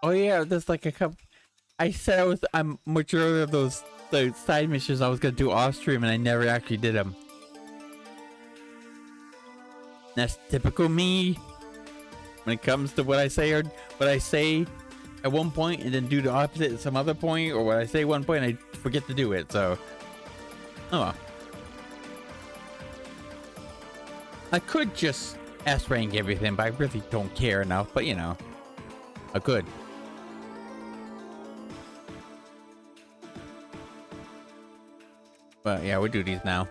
Oh yeah, there's like a couple. I said I'm majority of those side missions I was gonna do off stream, and I never actually did them. That's typical me. When it comes to what I say or what I say at one point, and then do the opposite at some other point, or what I say one point, and I forget to do it. So, oh well. I could just S rank everything, but I really don't care enough. But you know, I could. But yeah, we'll do these now.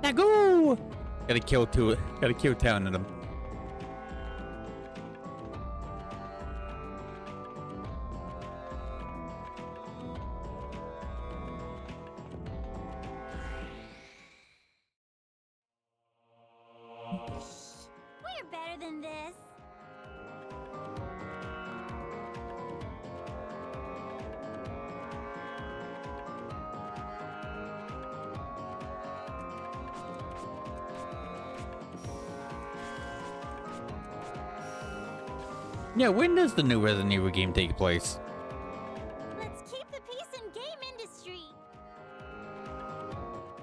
Now go! Gotta kill 10 of them. We're better than this. Yeah, when does the new Resident Evil game take place? Let's keep the peace in game industry.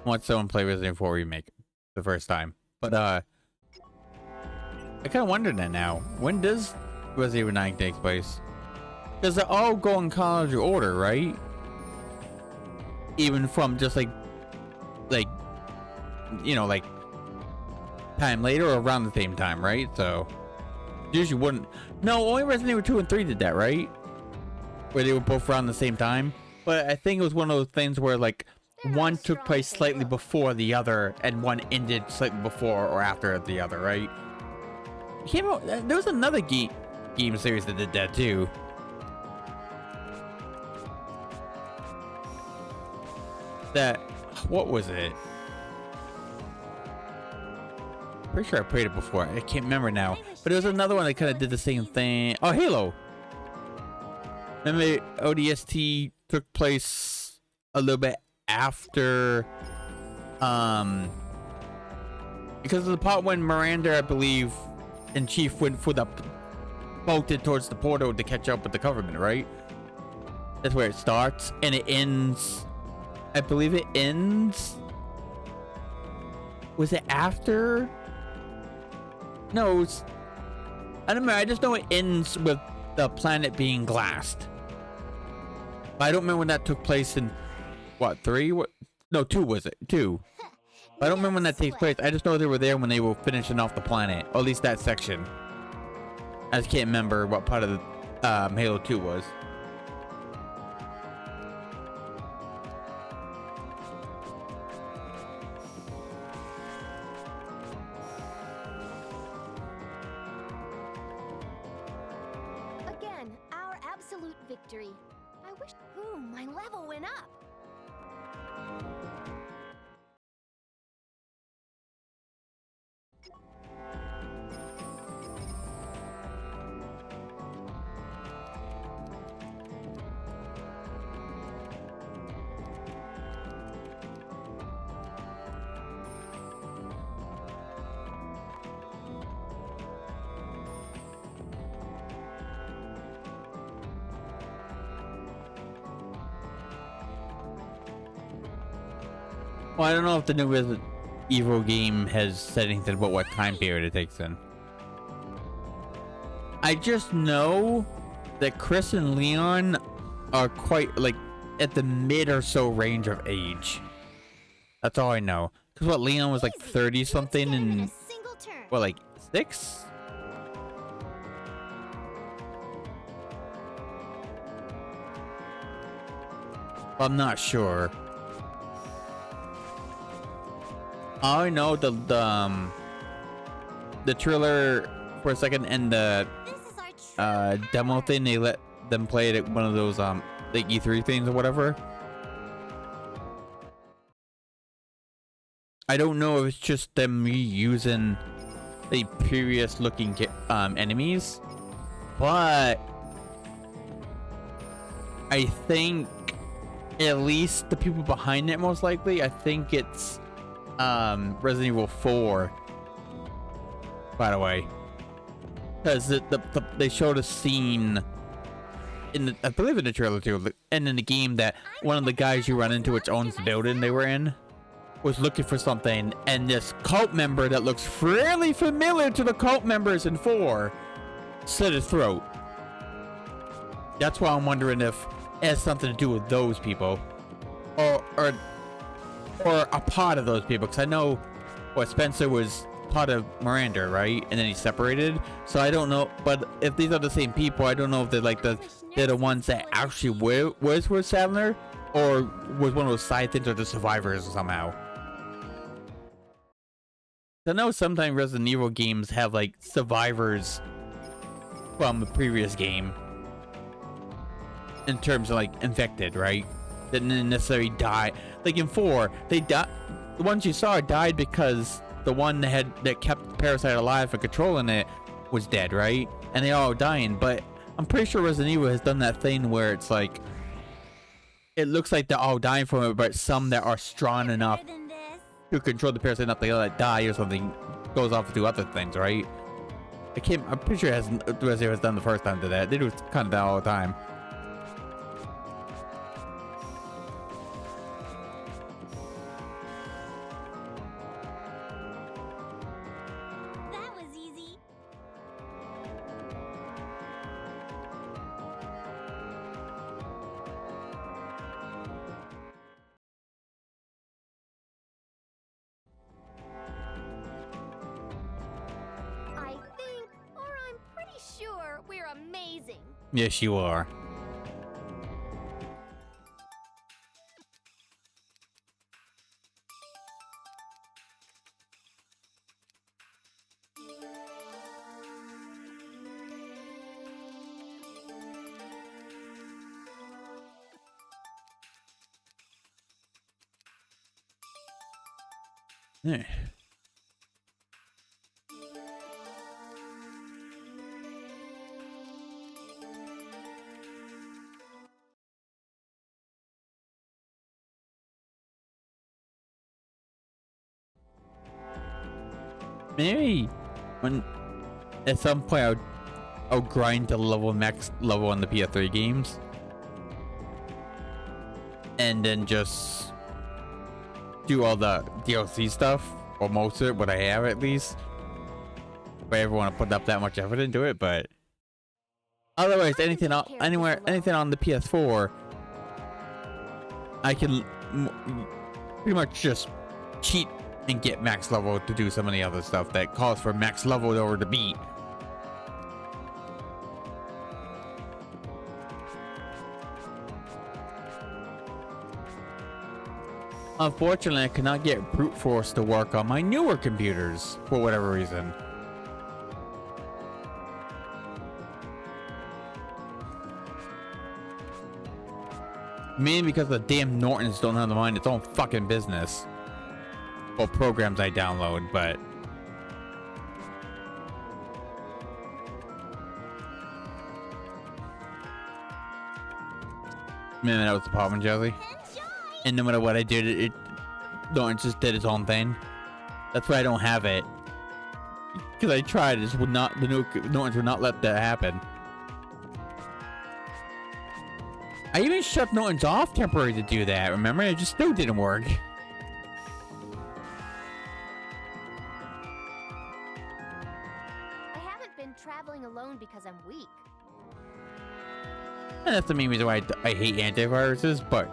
Watch someone play Resident Evil 4 Remake the first time. But I kind of wonder that now. When does Resident Evil 9 take place? Because they all go in chronological order, right? Even from just like, you know, like time later or around the same time, right? So usually wouldn't. No, only Resident Evil 2 and 3 did that, right? Where they were both around the same time. But I think it was one of those things where like one took place slightly before the other, and one ended slightly before or after the other, right? Came out, there was another game series that did that too. That, what was it? Pretty sure I played it before. I can't remember now. But there was another one that kind of did the same thing. Oh, Halo. Remember ODST took place a little bit after, because of the part when Miranda, I believe, and Chief went for the bolted towards the portal to catch up with the government, right? That's where it starts, and it ends. I believe it ends. Was it after? No, it's, I don't know. I just know it ends with the planet being glassed. But I don't remember when that took place in. What, 3? What? No, 2 was it? 2. I don't remember when that takes place. I just know they were there when they were finishing off the planet. Or at least that section. I just can't remember what part of the Halo 2 was. Again, our absolute victory. I wish. Ooh, my level went up. Well, I don't know if the new Resident Evil game has said anything about what time period it takes in. I just know that Chris and Leon are quite, like, at the mid or so range of age. That's all I know. Because what, Leon was like 30 something and what, like 6? I'm not sure. I know the trailer for a second and the demo thing, they let them play it at one of those like E3 things or whatever. I don't know if it's just them reusing the previous looking enemies, but I think at least the people behind it, most likely, I think it's Resident Evil 4, by the way, because they showed a scene in the, I believe in the trailer too, and in the game, that one of the guys you run into, which owns the building they were in, was looking for something, and this cult member that looks fairly familiar to the cult members in 4 slit his throat. That's why I'm wondering if it has something to do with those people, or a part of those people, because I know what Spencer was part of Miranda, right? And then he separated, so I don't know. But if these are the same people, I don't know if they're like they're the ones that actually was with Sadler, or was one of those side things, or the survivors somehow. I know sometimes Resident Evil games have like survivors from the previous game, in terms of like infected, right? That didn't necessarily die. Like in 4, they died. The ones you saw died because the one that kept the parasite alive and controlling it was dead, right? And they all dying. But I'm pretty sure Resident Evil has done that thing where it's like, it looks like they're all dying from it, but some that are strong enough to control the parasite enough, they let die or something, goes off to do other things, right? I'm pretty sure Resident Evil has done the first time to that. They do kind of that all the time. We're amazing. Yes, you are. Yeah. Maybe when at some point I'll grind to max level on the PS3 games, and then just do all the DLC stuff, or most of it, what I have at least. If I ever want to put up that much effort into it, but otherwise, anything on the PS4, I can pretty much just cheat and get max level to do some of the other stuff that calls for max level in order to beat. Unfortunately, I cannot get brute force to work on my newer computers for whatever reason. Mainly because the damn Nortons don't have to mind its own fucking business. Well, programs I download, but man, that was the problem, Josie. And no matter what I did, Norton just did its own thing. That's why I don't have it. Because I tried, it just would not. The Nortons would not let that happen. I even shut Nortons off temporarily to do that. Remember, it just still didn't work. Traveling alone because I'm weak. And that's the main reason why I hate antiviruses, but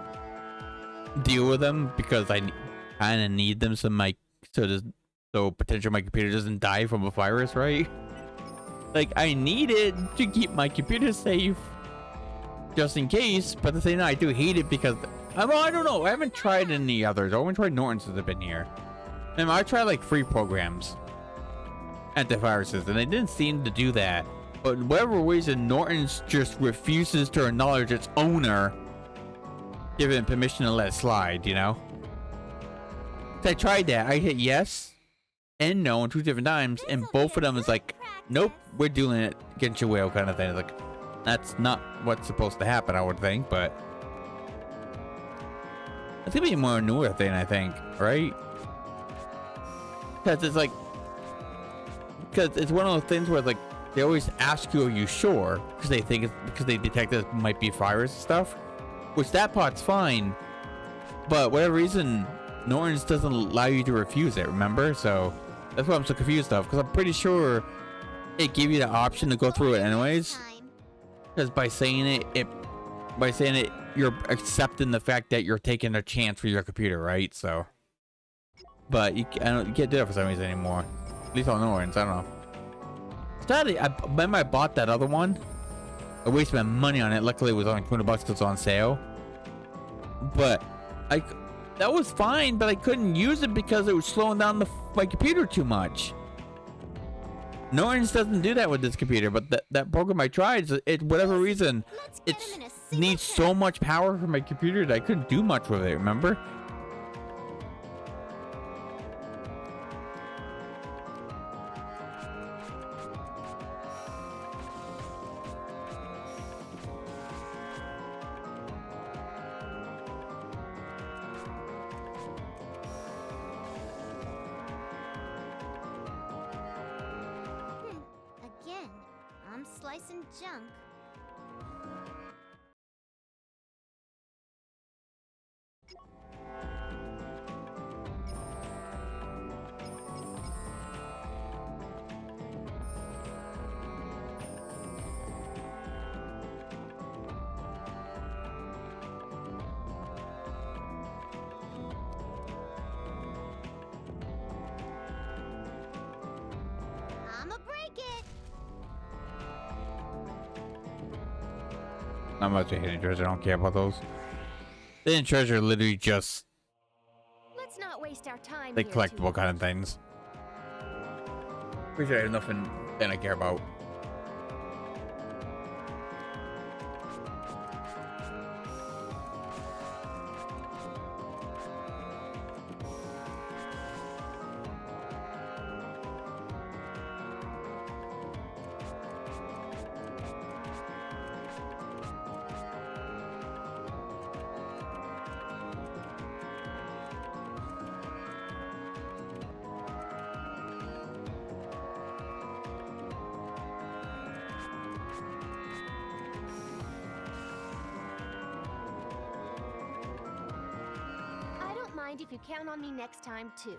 deal with them because I kind of need them so potentially my computer doesn't die from a virus, right? Like, I need it to keep my computer safe, just in case. But at the same time, I do hate it because I don't know. I haven't tried any others. I only tried Norton since I've been here, and I tried like free programs. Antiviruses, and they didn't seem to do that. But whatever reason, Norton's just refuses to acknowledge its owner, giving it permission to let it slide, you know? So I tried that. I hit yes and no on 2 different times, and both of them is like, nope, we're doing it against your will kind of thing. It's like, That's not what's supposed to happen, I would think, but it's gonna be a more newer thing, I think, right? Because it's like, because it's one of those things where like they always ask you, "Are you sure?" Because they think it's because they detect that it might be virus and stuff, which that part's fine, but whatever reason, Norton's doesn't allow you to refuse it. Remember? So that's why I'm so confused of, because I'm pretty sure it gave you the option to go through it anyways. Because by saying it, you're accepting the fact that you're taking a chance for your computer, right? So, but you can't do that for some reason anymore. At least on Norton's, I don't know. Sadly, I remember I bought that other one. I wasted my money on it. Luckily, it was only $200 because it's on sale. But that was fine, but I couldn't use it because it was slowing down my computer too much. Norton's doesn't do that with this computer, but that program I tried, whatever reason, it needs so much power for my computer that I couldn't do much with it, remember? Slicing junk. I'ma break it. Not much of hidden treasure. I don't care about those. The hidden treasure are literally just Let's not waste our time. the collectible kind of things. Pretty sure there's nothing that I care about. If you count on me next time, too.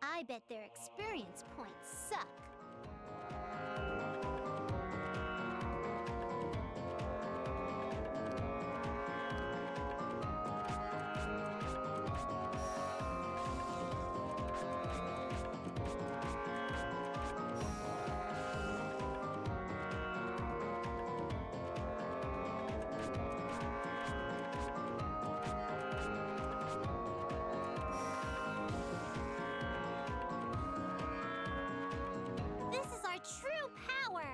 I bet their experience points suck. True power.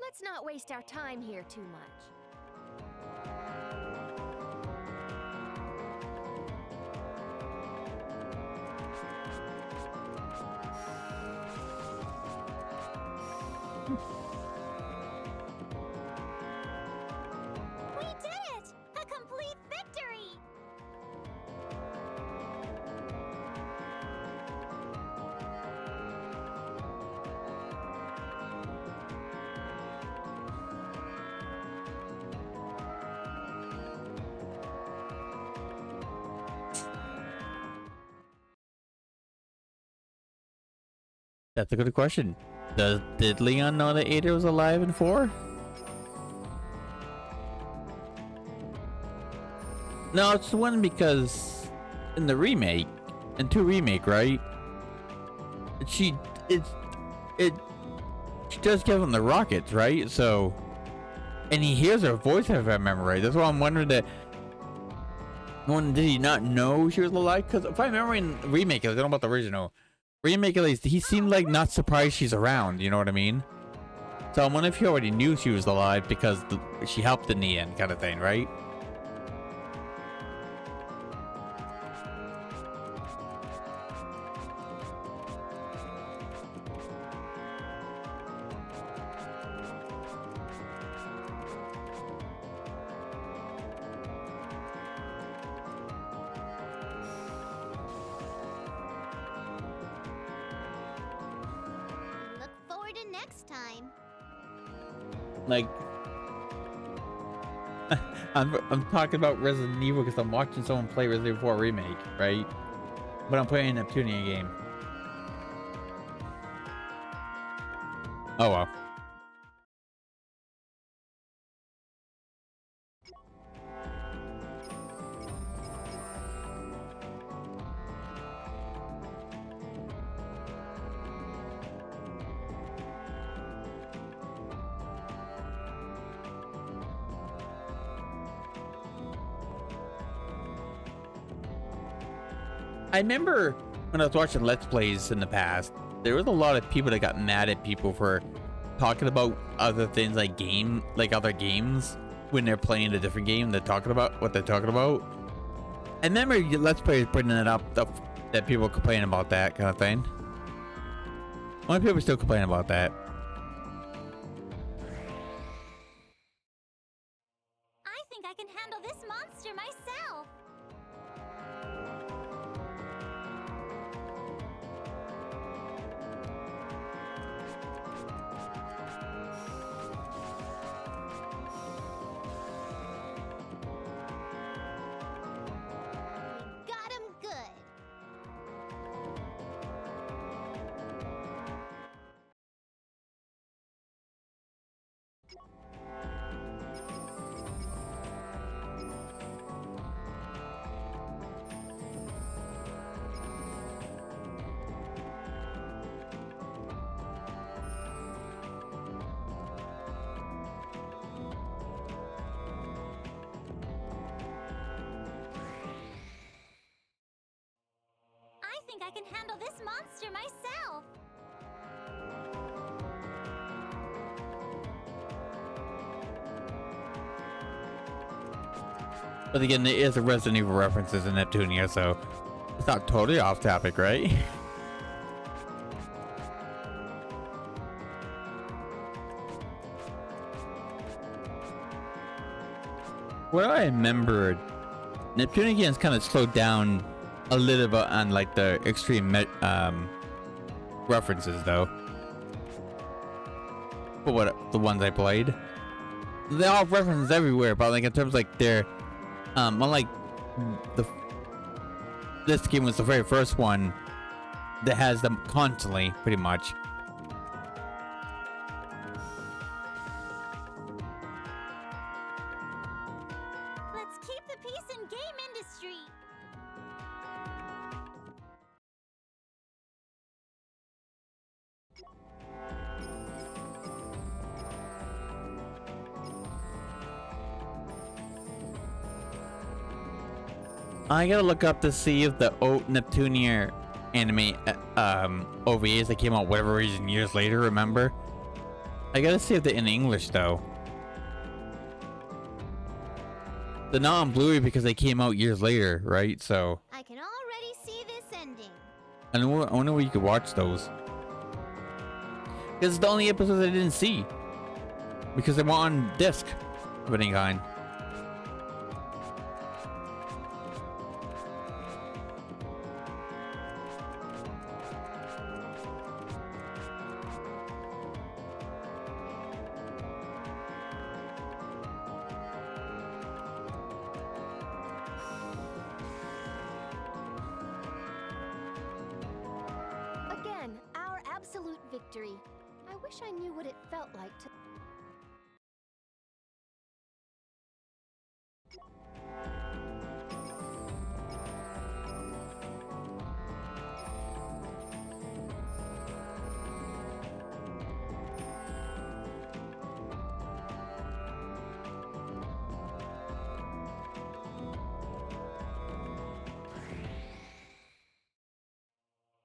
Let's not waste our time here too much. We did it! A complete victory! That's a good question. Did Leon know that Ada was alive in 4? No, it's one because in the remake, in 2 remake, right? She does give him the rockets, right? So, and he hears her voice, if I remember right. That's why I'm wondering that. Did he not know she was alive? Because if I remember in the remake, I don't know about the original. Remake, at least, he seemed like not surprised she's around. You know what I mean? So I wonder if he already knew she was alive because she helped in the end, kind of thing, right? Look forward to next time. Like, I'm talking about Resident Evil because I'm watching someone play Resident Evil 4 remake, right? But I'm playing a Neptunia game. Oh well. I remember when I was watching Let's Plays in the past, there was a lot of people that got mad at people for talking about other things like other games when they're playing a different game. They're talking about what they're talking about. I remember Let's Plays bringing it up that people complain about that kind of thing. Why do people still complain about that? I think I can handle this monster myself. We got him good. I think I can handle this monster myself. But again, there is a Resident Evil references in Neptunia, so it's not totally off topic, right? What I remembered, Neptunia games kind of slowed down a little bit on like the extreme references, though. But what the ones I played, they all have references everywhere. But like in terms of, like they're unlike this game was the very first one that has them constantly, pretty much. Let's keep the peace in game industry. I gotta look up to see if the Neptunia anime OVAs that came out whatever reason years later, remember? I gotta see if they're in English though. They're not on Blu-ray because they came out years later, right? So I can already see this ending. I wonder where you could watch those. Because it's the only episodes I didn't see. Because they weren't on disc of any kind. Again, our absolute victory. I wish I knew what it felt like to...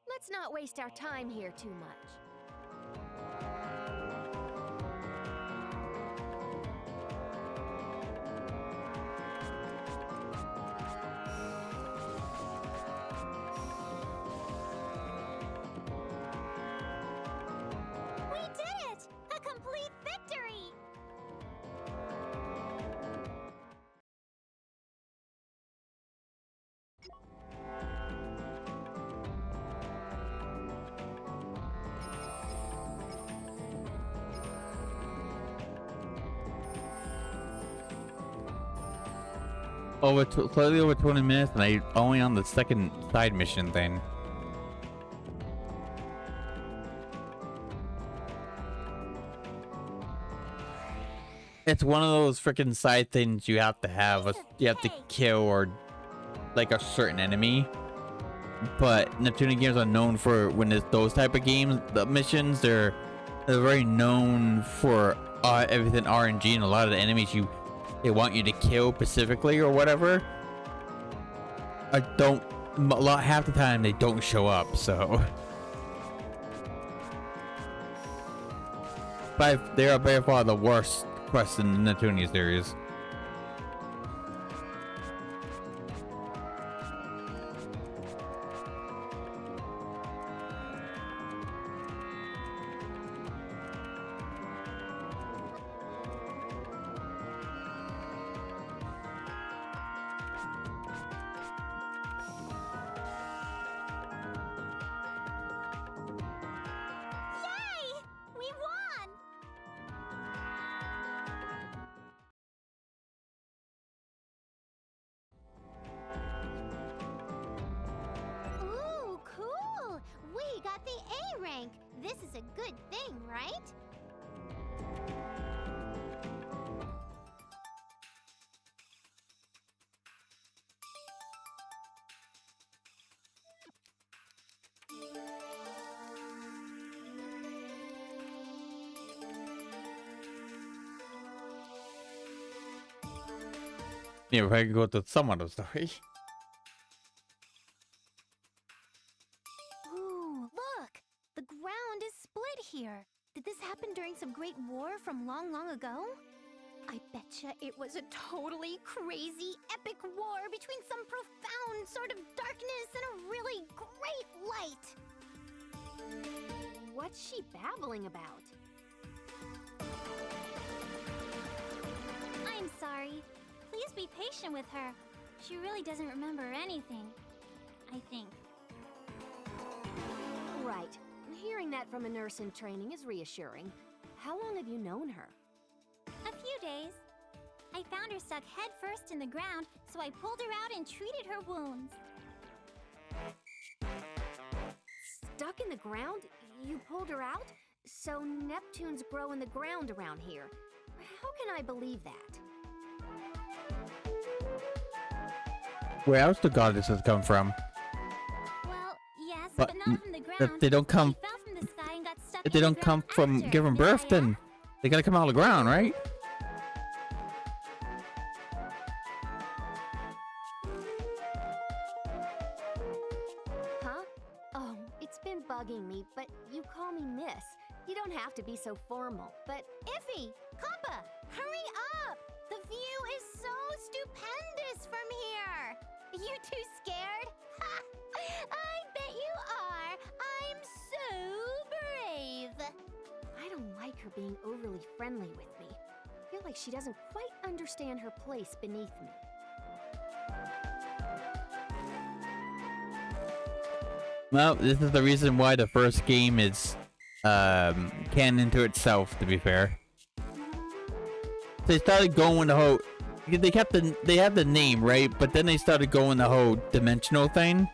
Let's not waste our time here too much. We did it! A complete victory! Slightly over 20 minutes, and I only on the second side mission thing. It's one of those freaking side things you have to have. You have to kill or like a certain enemy. But Neptunia games are known for when it's those type of games, the missions they're very known for everything RNG, and a lot of the enemies they want you to kill specifically or whatever. Half the time they don't show up, so. But they are by far the worst quests in the Neptunia series. This is a good thing, right? Yeah, if I can go to some of the story. Here. Did this happen during some great war from long, long ago? I betcha it was a totally crazy, epic war between some profound sort of darkness and a really great light. What's she babbling about? I'm sorry. Please be patient with her. She really doesn't remember anything, I think. Right. Hearing that from a nurse in training is reassuring. How long have you known her? A few days. I found her stuck head first in the ground, so I pulled her out and treated her wounds. Stuck in the ground? You pulled her out? So Neptunes grow in the ground around here. How can I believe that? Where else do goddesses come from? Well, yes, but not from the ground. If they don't come, if they don't come from giving birth, then they gotta come out of the ground, right? Huh? Oh, it's been bugging me, but you call me Miss. You don't have to be so formal. But Iffy, Kappa, hurry up! The view is so stupendous from here. You too scared? Ha! I bet you are. I'm so brave. I don't like her being overly friendly with me. I feel like she doesn't quite understand her place beneath me. Well, this is the reason why the first game is canon to itself, to be fair. They started going the whole, they had the name, right? But then they started going the whole dimensional thing.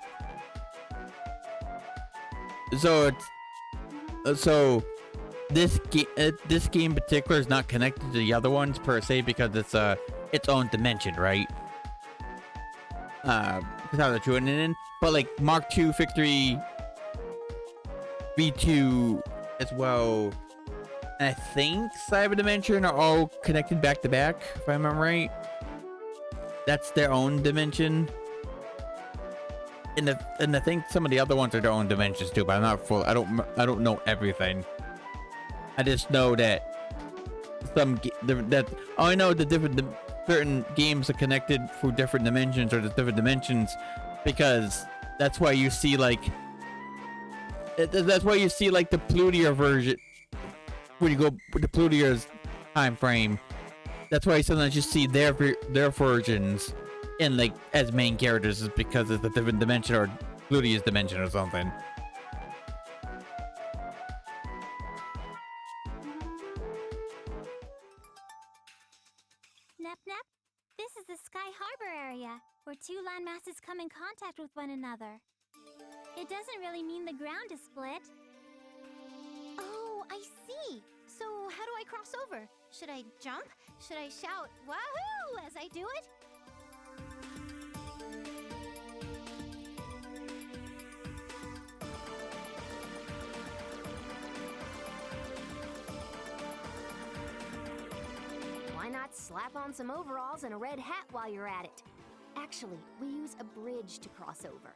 So So this game in particular is not connected to the other ones per se because it's its own dimension, right? That's how they're tuning it in. But like Mark II, Victory, V2 as well, and I think Cyberdimension are all connected back to back, if I remember right. That's their own dimension. And I think some of the other ones are their own dimensions too, but I'm not full. I don't know everything. I just know that I know the certain games are connected through different dimensions or the different dimensions, because that's why you see like the Plutia version when you go with the Plutia's time frame. That's why sometimes you see their versions in like as main characters, is because it's a different dimension or Plutia's dimension or something. Nep Nep, this is the Sky Harbor area, where two landmasses come in contact with one another. It doesn't really mean the ground is split. Oh, I see. So how do I cross over? Should I jump? Should I shout "Wahoo!" as I do it? Why not slap on some overalls and a red hat while you're at it? Actually, we use a bridge to cross over.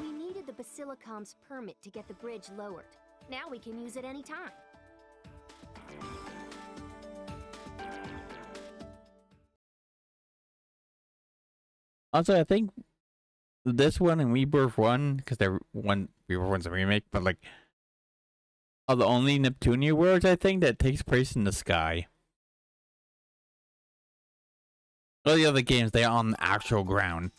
We needed the Basilicom's permit to get the bridge lowered. Now we can use it anytime. Also, I think this one and Rebirth 1, because Rebirth 1's a remake, but like are the only Neptunia worlds I think that takes place in the sky. All the other games, they are on the actual ground.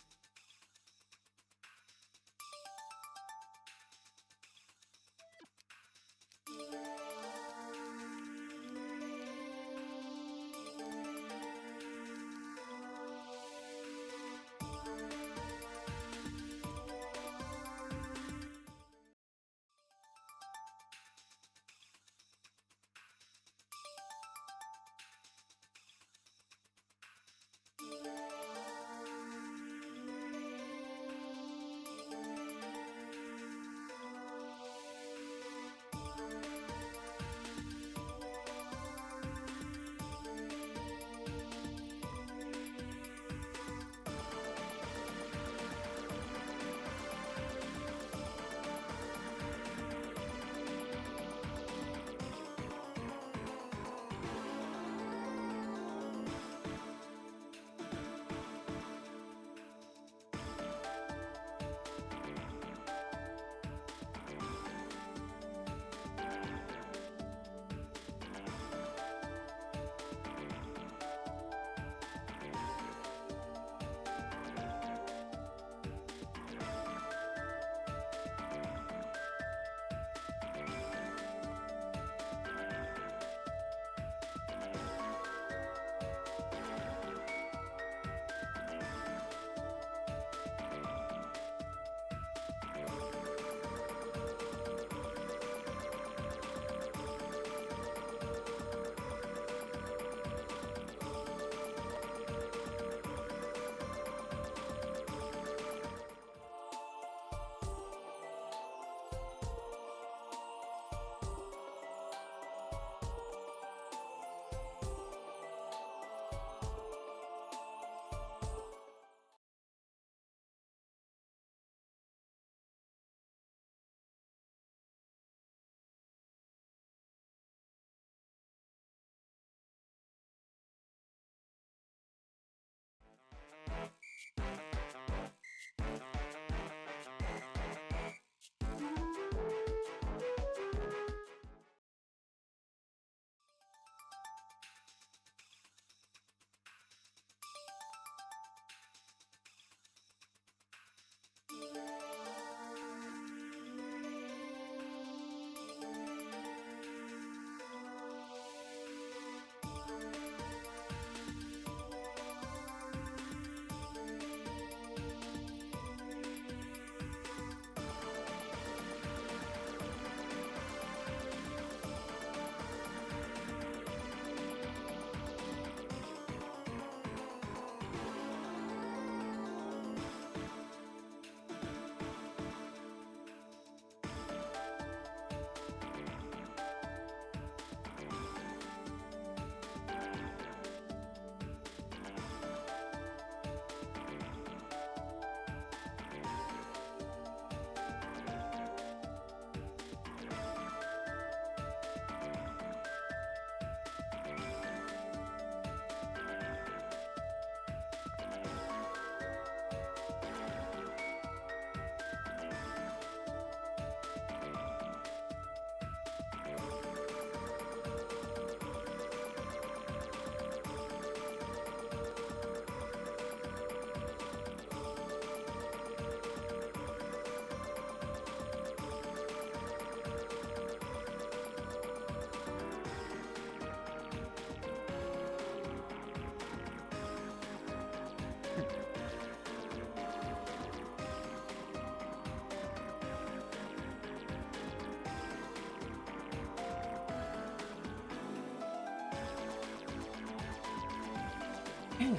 Ew.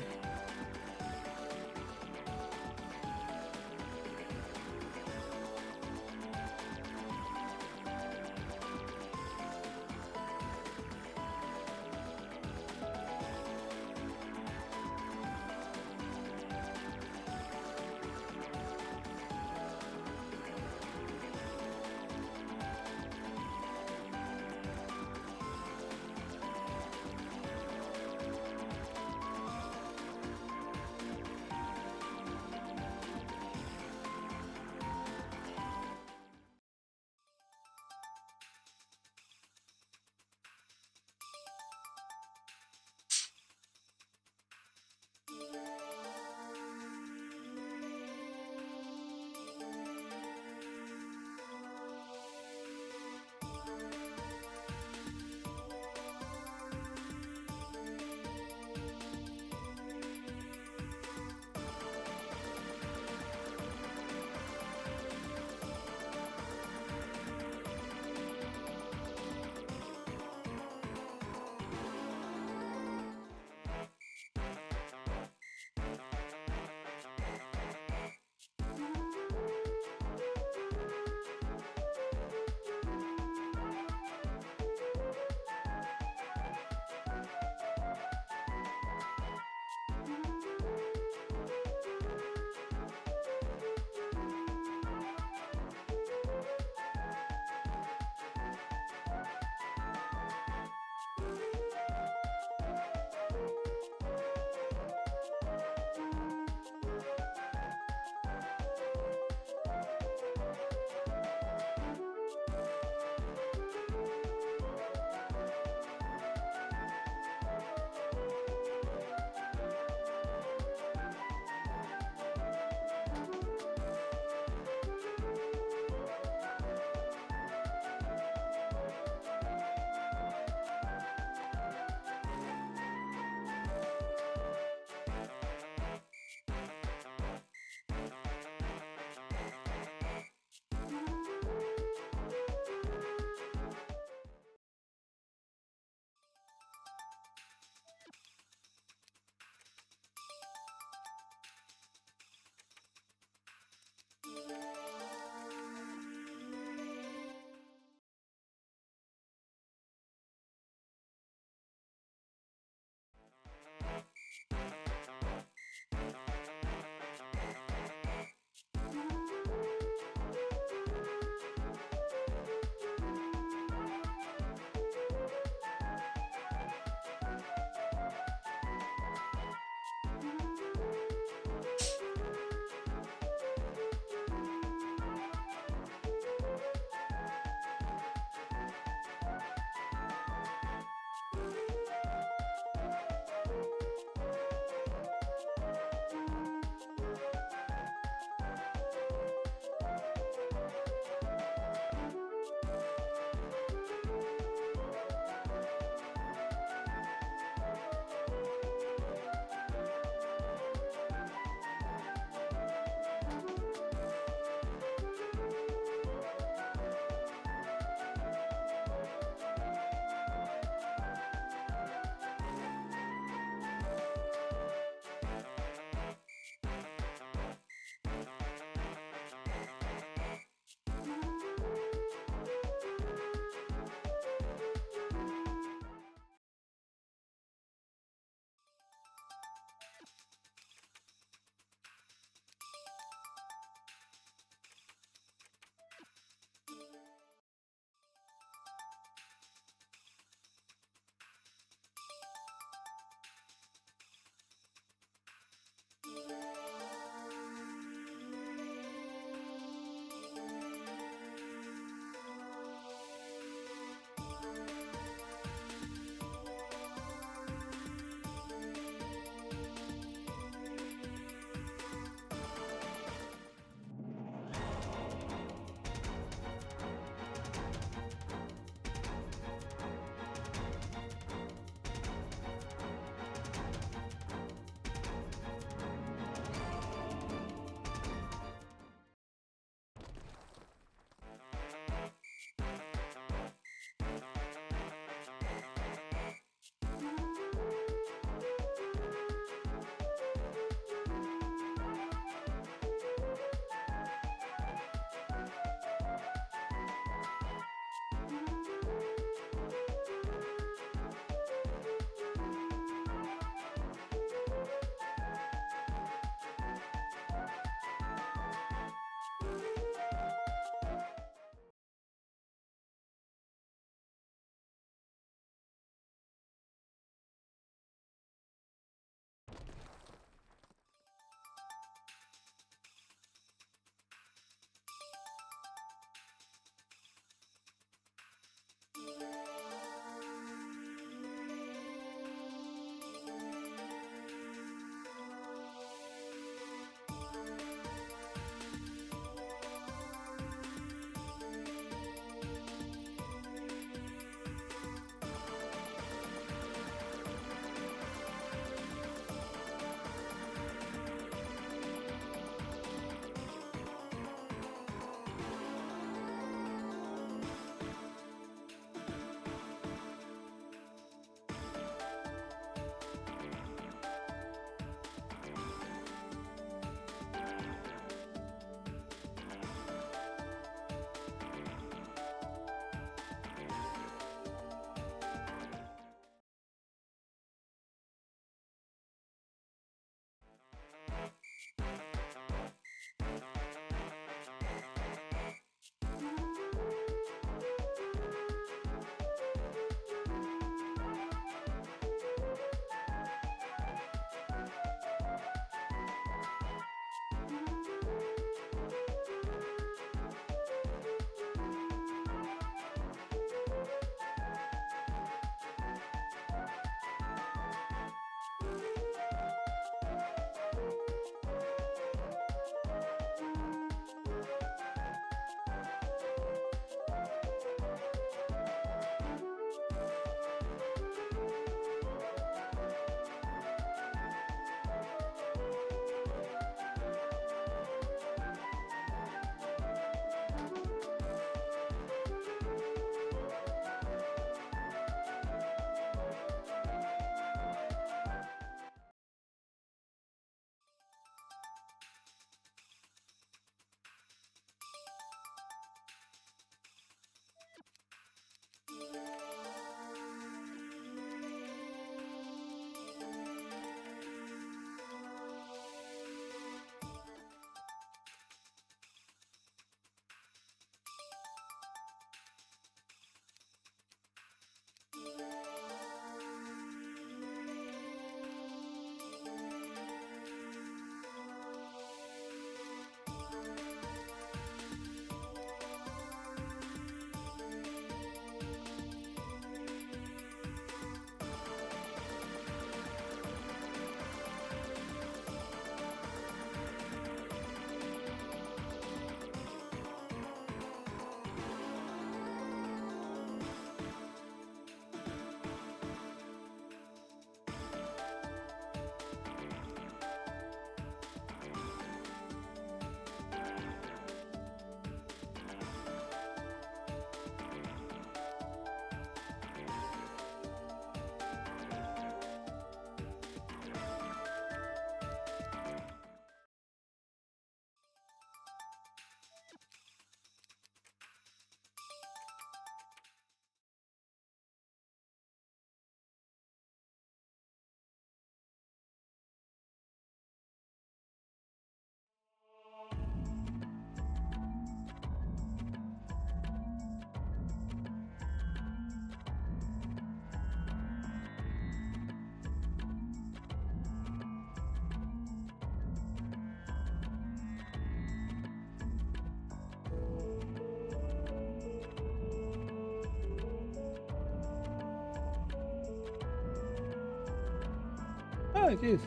Oh, jeez.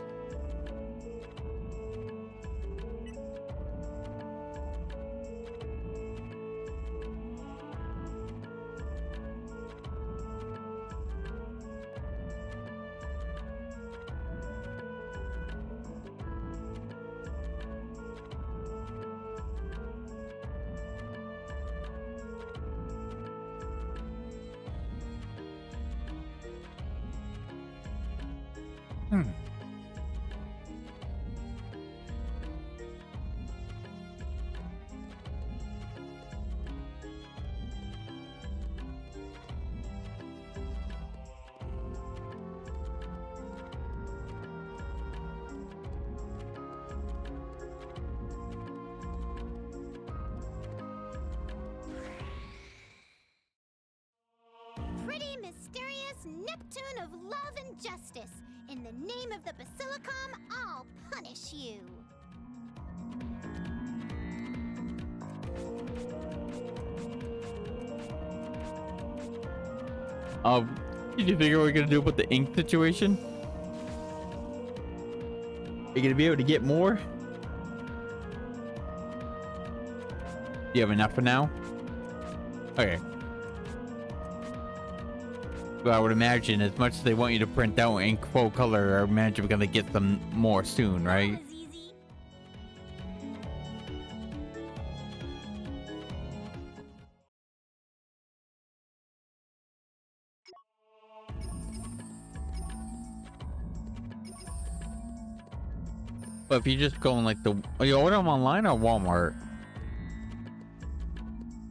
Pretty mysterious Neptune of love and justice. In the name of the Basilicom, I'll punish you. Did you figure what we're gonna do about the ink situation? Are you gonna be able to get more? Do you have enough for now? Okay. Well, I would imagine as much as they want you to print out ink full color, I imagine we're gonna get some more soon, right? That was easy. But if you just go in like you order them online or Walmart?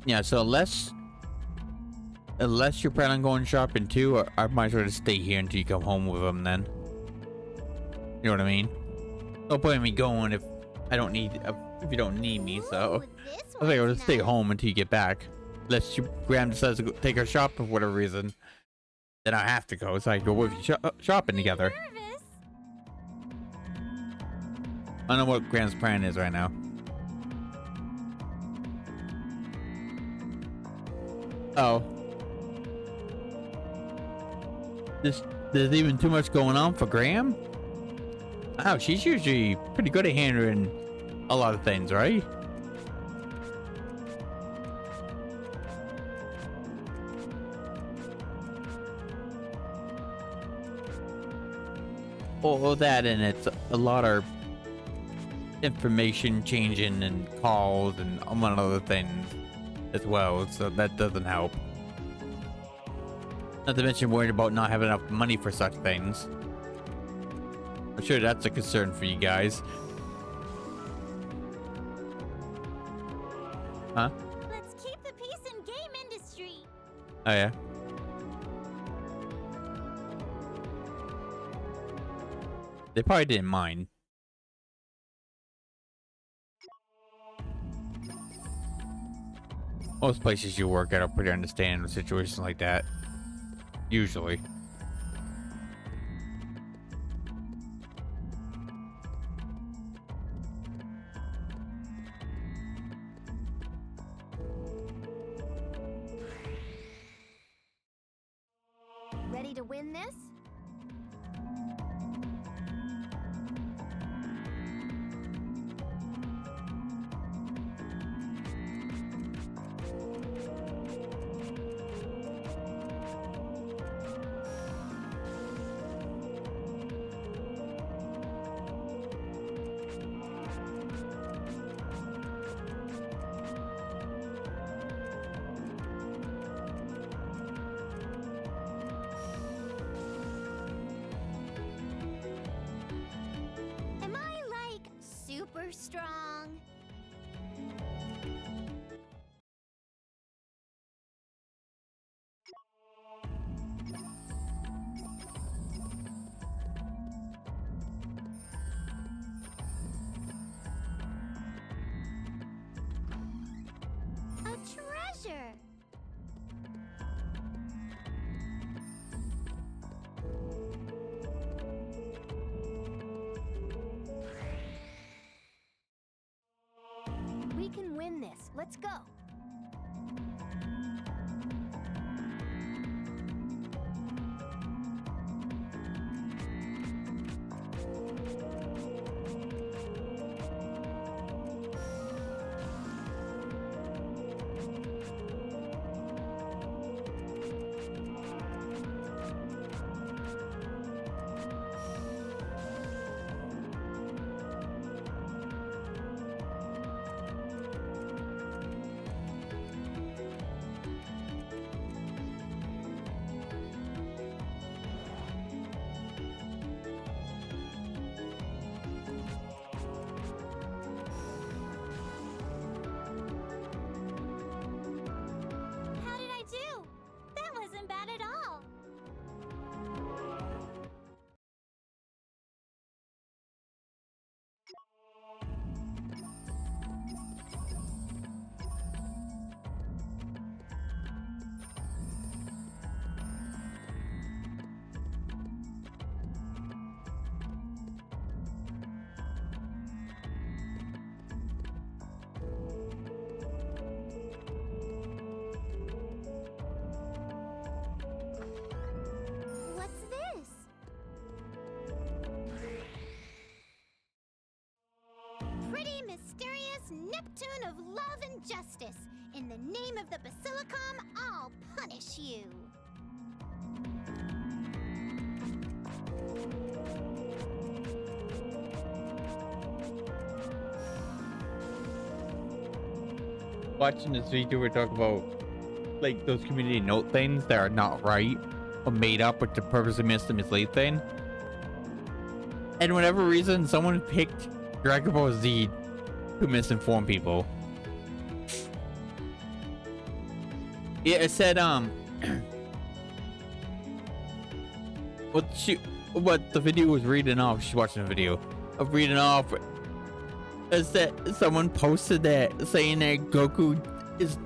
Yeah, so unless you're planning on going shopping too, I might as well just stay here until you come home with them then. You know what I mean? No point in me going if you don't need me, so Ooh, this I think I'll one's just stay nice. home until you get back. Unless your Graham decides to go take her shopping for whatever reason. Then I have to go, so I can go with you shopping together. Nervous? I don't know what Graham's plan is right now. Oh. There's even too much going on for Graham? Oh, she's usually pretty good at handling a lot of things, right? Well, that and it's a lot of information changing and calls and among other things as well, so that doesn't help. Not to mention worried about not having enough money for such things. I'm sure that's a concern for you guys. Huh? Let's keep the peace in game industry. Oh yeah. They probably didn't mind. Most places you work at are pretty understanding of situations like that. Usually. Ready to win this? Am I like super strong? A treasure. We can win this. Let's go. glorious Neptune of love and justice. In the name of the Basilicom, I'll punish you. Watching this video, we're talking about like those community note things that are not right or made up with the purpose of mislead thing. And whatever reason, someone picked Dragon Ball Z to misinform people. Yeah, it said what the video was reading off. She's watching the video of reading off. Is that someone posted that saying that Goku is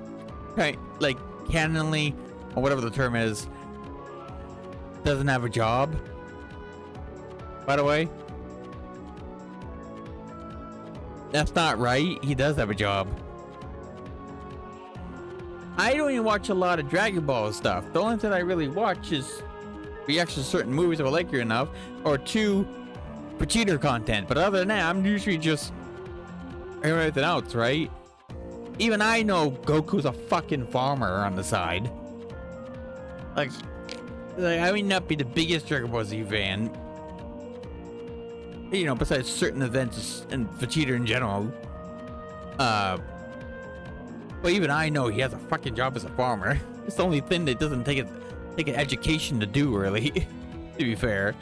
kind like canonly or whatever the term is doesn't have a job. By the way, that's not right. He does have a job. I don't even watch a lot of Dragon Ball stuff. The only thing I really watch is reactions to certain movies if I like it enough, or two for cheater content. But other than that, I'm usually just everything else, right? Even I know Goku's a fucking farmer on the side. Like I may not be the biggest Dragon Ball Z fan, you know, besides certain events and Vegeta in general. But even I know he has a fucking job as a farmer. It's the only thing that doesn't take an education to do, really. To be fair.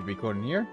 recording here.